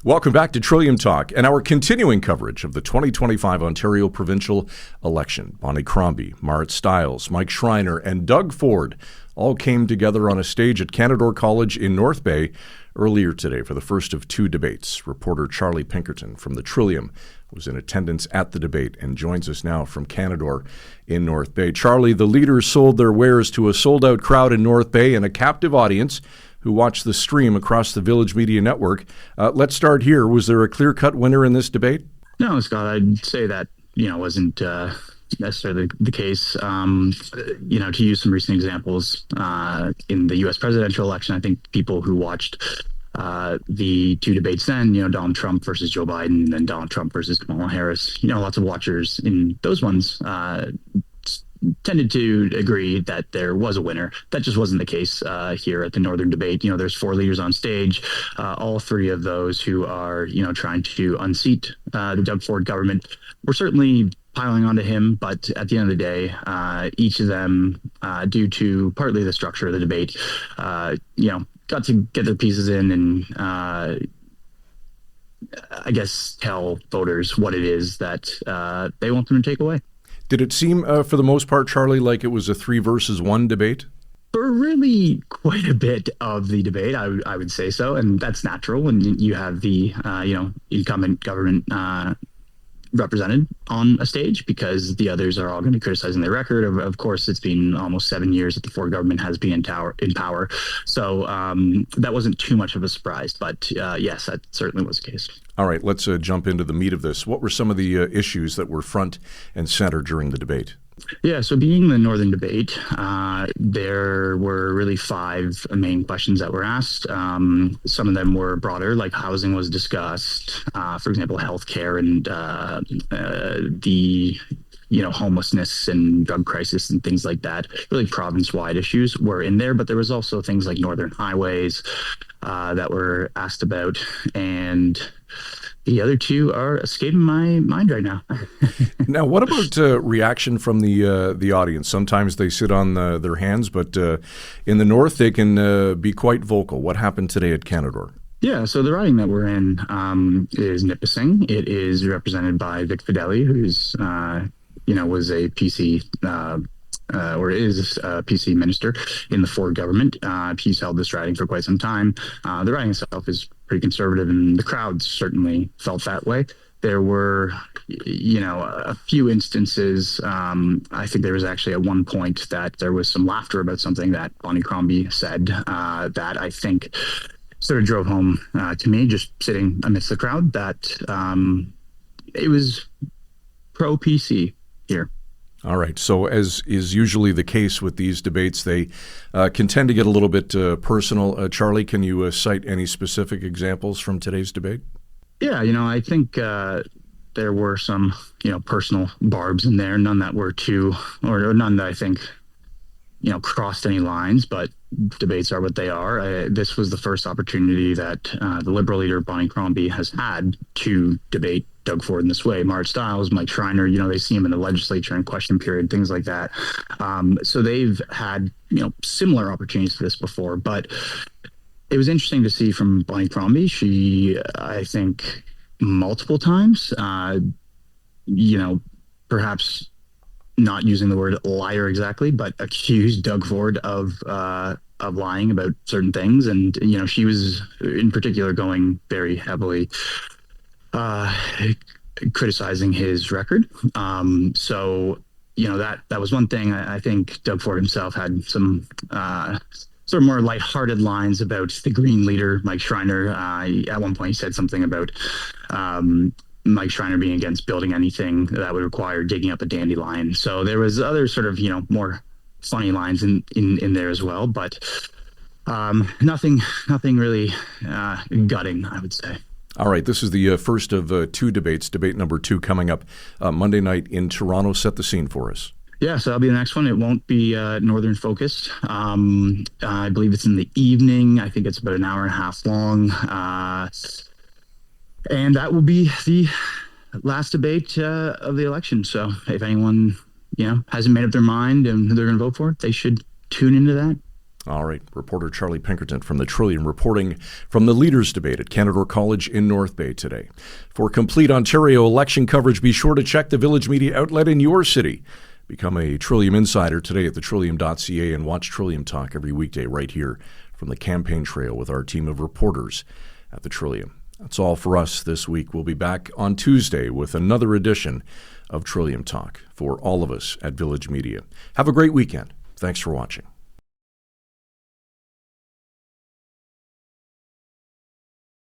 Welcome back to Trillium Talk and our continuing coverage of the 2025 Ontario provincial election. Bonnie Crombie, Marit Stiles, Mike Schreiner, and Doug Ford all came together on a stage at Canadore College in North Bay earlier today for the first of two debates. Reporter Charlie Pinkerton from the Trillium was in attendance at the debate and joins us now from Canadore in North Bay. Charlie, the leaders sold their wares to a sold-out crowd in North Bay and a captive audience who watched the stream across the Village Media Network. Let's start here. Was there a clear-cut winner in this debate? No, Scott, I'd say that, wasn't necessarily the case. To use some recent examples, in the U.S. presidential election, I think people who watched the two debates then, Donald Trump versus Joe Biden, and then Donald Trump versus Kamala Harris, lots of watchers in those ones tended to agree that there was a winner. That just wasn't the case here at the Northern debate. There's four leaders on stage, all three of those who are, trying to unseat the Doug Ford government. We're certainly piling onto him, but at the end of the day, each of them, due to partly the structure of the debate, got to get their pieces in and I guess tell voters what it is that they want them to take away. Did it seem, for the most part, Charlie, like it was a 3 versus 1 debate? For really quite a bit of the debate, I would say so, and that's natural when you have the incumbent government represented on a stage, because the others are all going to be criticizing their record. Of course, it's been almost 7 years that the Ford government has been in power, so that wasn't too much of a surprise. But yes, that certainly was the case. All right, let's jump into the meat of this. What were some of the issues that were front and center during the debate? Yeah, so being the Northern debate, there were really 5 main questions that were asked. Some of them were broader, like housing was discussed, for example, healthcare and the homelessness and drug crisis and things like that. Really province-wide issues were in there, but there was also things like Northern highways that were asked about, and the other two are escaping my mind right now. Now, what about reaction from the audience? Sometimes they sit on their hands, but in the North, they can be quite vocal. What happened today at Canadore? Yeah, so the riding that we're in is Nipissing. It is represented by Vic Fideli, who's was a PC or is a PC minister in the Ford government. He's held this riding for quite some time. The riding itself is pretty conservative, and the crowd certainly felt that way. There were, a few instances. I think there was actually at one point that there was some laughter about something that Bonnie Crombie said that I think sort of drove home to me, just sitting amidst the crowd, that it was pro-PC here. All right. So as is usually the case with these debates, they can tend to get a little bit personal. Charlie, can you cite any specific examples from today's debate? Yeah, I think there were some, personal barbs in there, none that were or none that I think, crossed any lines, but debates are what they are. This was the first opportunity that the Liberal leader, Bonnie Crombie, has had to debate Doug Ford in this way. Marit Stiles, Mike Schreiner, they see him in the legislature in question period, things like that. So they've had, similar opportunities to this before, but it was interesting to see from Bonnie Crombie. She, I think, multiple times, perhaps not using the word liar exactly, but accused Doug Ford of lying about certain things. And, she was in particular going very heavily criticizing his record. So, that was one thing. I think Doug Ford himself had some sort of more lighthearted lines about the Green leader, Mike Schreiner. At one point he said something about Mike Schreiner being against building anything that would require digging up a dandelion. So there was other sort of, more funny lines in there as well, but nothing really gutting, I would say. All right, this is the first of two debates. Debate number 2 coming up Monday night in Toronto. Set the scene for us. Yeah, so that'll be the next one. It won't be Northern focused. I believe it's in the evening. I think it's about an hour and a half long. And that will be the last debate of the election. So if anyone, hasn't made up their mind and who they're going to vote for, they should tune into that. All right. Reporter Charlie Pinkerton from the Trillium reporting from the Leaders Debate at Canadore College in North Bay today. For complete Ontario election coverage, be sure to check the Village Media outlet in your city. Become a Trillium insider today at thetrillium.ca and watch Trillium Talk every weekday right here from the campaign trail with our team of reporters at the Trillium. That's all for us this week. We'll be back on Tuesday with another edition of Trillium Talk for all of us at Village Media. Have a great weekend. Thanks for watching.